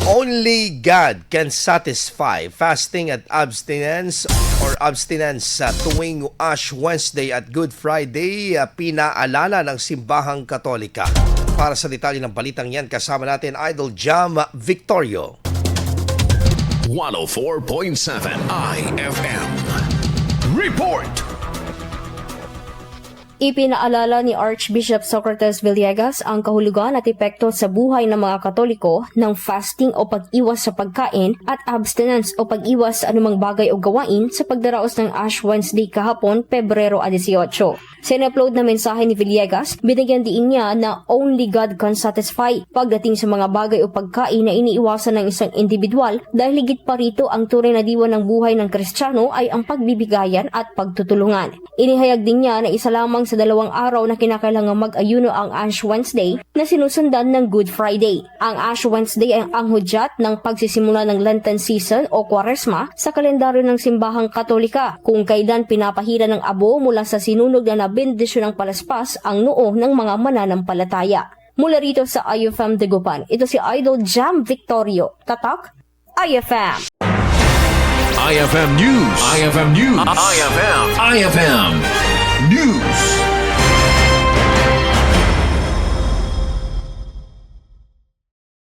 Only God can satisfy. Fasting at abstinence sa tuwing Ash Wednesday at Good Friday, pinaalala ng Simbahang Katolika. Para sa detalye ng balitang yan, kasama natin Idol Jam Victorio. 104.7 IFM Report. Ipinaalala ni Archbishop Socrates Villegas ang kahulugan at epekto sa buhay ng mga Katoliko ng fasting o pag-iwas sa pagkain at abstinence o pag-iwas sa anumang bagay o gawain sa pagdaraos ng Ash Wednesday kahapon, Pebrero 18. Sa in-upload na mensahe ni Villegas, binigyan diin niya na only God can satisfy pagdating sa mga bagay o pagkain na iniiwasan ng isang individual dahil higit pa rito ang tunay na diwa ng buhay ng Kristiyano ay ang pagbibigayan at pagtutulungan. Inihayag din niya na isa lamang sa 2 araw na kinakailangang mag-ayuno ang Ash Wednesday na sinusundan ng Good Friday. Ang Ash Wednesday ay ang hudyat ng pagsisimula ng Lenten season o Kwaresma sa kalendaryo ng Simbahang Katolika, kung kailan pinapahira ng abo mula sa sinunog na nabendisyon ng palaspas ang noo ng mga mananampalataya. Mula rito sa IFM Dagupan, ito si Idol Jam Victorio. Tatak, IFM. IFM News. IFM News. IFM.